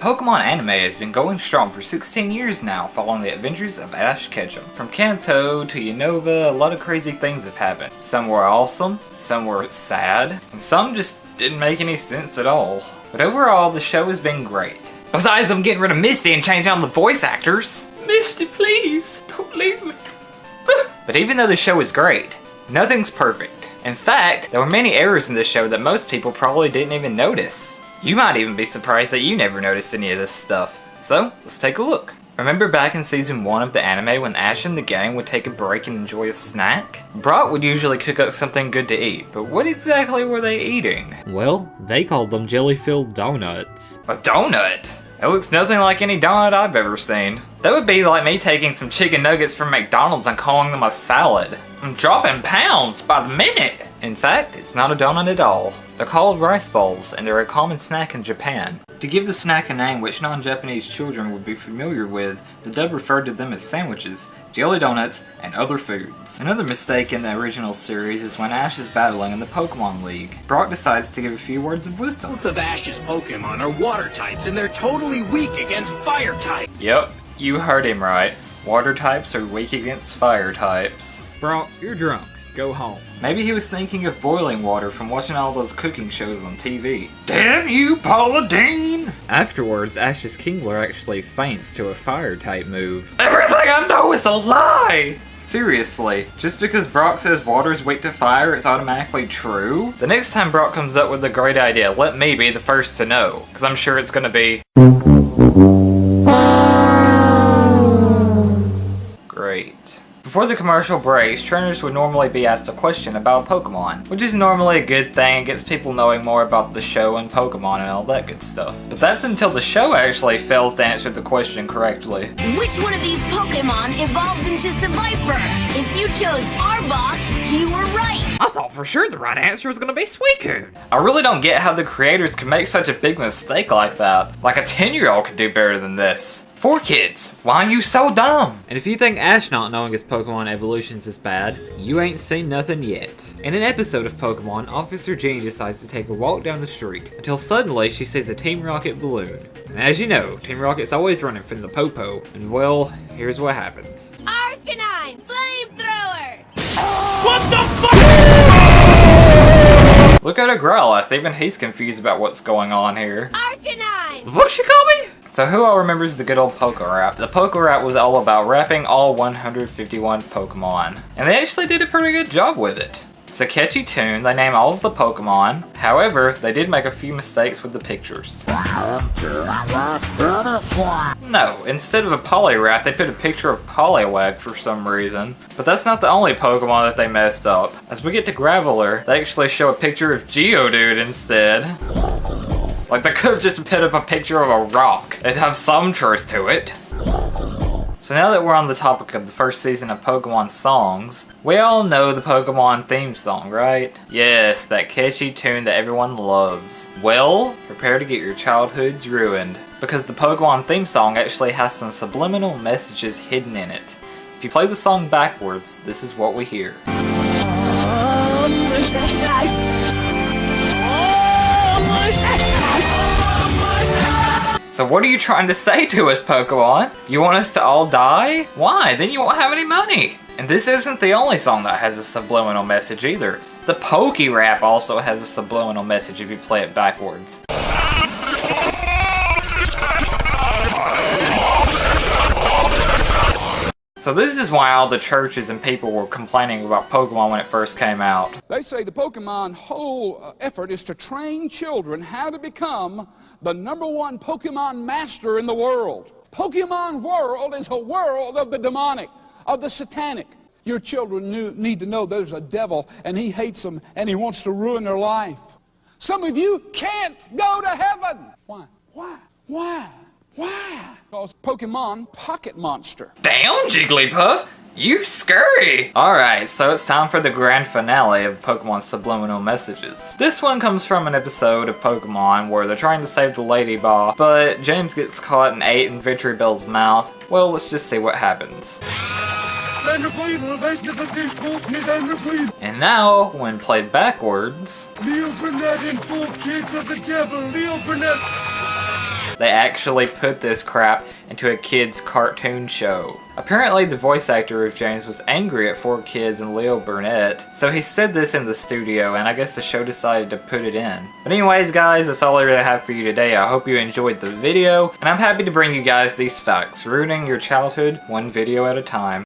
Pokemon anime has been going strong for 16 years now, following the adventures of Ash Ketchum. From Kanto to Unova, a lot of crazy things have happened. Some were awesome, some were sad, and some just didn't make any sense at all. But overall, the show has been great. Besides them getting rid of Misty and changing all the voice actors. Misty, please, don't leave me. But even though the show is great, nothing's perfect. In fact, there were many errors in this show that most people probably didn't even notice. You might even be surprised that you never noticed any of this stuff. So, let's take a look. Remember back in season 1 of the anime when Ash and the gang would take a break and enjoy a snack? Brock would usually cook up something good to eat, but what exactly were they eating? Well, they called them jelly-filled donuts. A donut? That looks nothing like any donut I've ever seen. That would be like me taking some chicken nuggets from McDonald's and calling them a salad. I'm dropping pounds by the minute! In fact, it's not a donut at all. They're called rice balls, and they're a common snack in Japan. To give the snack a name which non-Japanese children would be familiar with, the dub referred to them as sandwiches, jelly donuts, and other foods. Another mistake in the original series is when Ash is battling in the Pokemon League. Brock decides to give a few words of wisdom. Both of Ash's Pokemon are water types, and they're totally weak against fire types. Yep, you heard him right. Water types are weak against fire types. Brock, you're drunk. Go home. Maybe he was thinking of boiling water from watching all those cooking shows on TV. Damn you, Paula Deen! Afterwards, Ash's Kingler actually faints to a fire-type move. Everything I know is a lie! Seriously, just because Brock says water's weak to fire, it's automatically true? The next time Brock comes up with a great idea, let me be the first to know, because I'm sure it's gonna be... great. Before the commercial breaks, trainers would normally be asked a question about Pokemon, which is normally a good thing, gets people knowing more about the show and Pokemon and all that good stuff. But that's until the show actually fails to answer the question correctly. Which one of these Pokemon evolves into Survivor? If you chose Arbok, you were right. I thought for sure the right answer was gonna be Suicune. I really don't get how the creators could make such a big mistake like that. Like a 10-year-old could do better than this. 4 kids, why are you so dumb? And if you think Ash not knowing his Pokemon evolutions is bad, you ain't seen nothing yet. In an episode of Pokemon, Officer Jenny decides to take a walk down the street, until suddenly she sees a Team Rocket balloon. And as you know, Team Rocket's always running from the Popo, and well, here's what happens. Arcanine, flamethrower. What the fuck? Look at a Growlithe, even he's confused about what's going on here. Arcanine. What you call me? So who all remembers the good old PokeRap? The PokeRap was all about rapping all 151 Pokemon. And they actually did a pretty good job with it. It's a catchy tune, they name all of the Pokemon. However, they did make a few mistakes with the pictures. No, instead of a Poliwrath, they put a picture of Poliwag for some reason. But that's not the only Pokemon that they messed up. As we get to Graveler, they actually show a picture of GEODUDE instead. Like, they could have just put up a picture of a rock. It'd have some truth to it. So now that we're on the topic of the first season of Pokemon songs, we all know the Pokemon theme song, right? Yes, that catchy tune that everyone loves. Well, prepare to get your childhoods ruined, because the Pokemon theme song actually has some subliminal messages hidden in it. If you play the song backwards, this is what we hear. So what are you trying to say to us, Pokemon? You want us to all die? Why? Then you won't have any money. And this isn't the only song that has a subliminal message either. The PokeRap also has a subliminal message if you play it backwards. So this is why all the churches and people were complaining about Pokemon when it first came out. They say the Pokemon whole effort is to train children how to become the #1 Pokemon master in the world. Pokemon world is a world of the demonic, of the satanic. Your children need to know there's a devil and he hates them and he wants to ruin their life. Some of you can't go to heaven. Why? Because Pokemon Pocket Monster. Damn, Jigglypuff! You scurry! Alright, so it's time for the grand finale of Pokemon's subliminal messages. This one comes from an episode of Pokemon where they're trying to save the Ladyball, but James gets caught and ate in Victorybell's mouth. Well, let's just see what happens. And now, when played backwards... they actually put this crap into a kid's cartoon show. Apparently the voice actor of James was angry at 4Kids and Leo Burnett, so he said this in the studio, and I guess the show decided to put it in. But anyways guys, that's all I really have for you today. I hope you enjoyed the video, and I'm happy to bring you guys these facts, ruining your childhood one video at a time.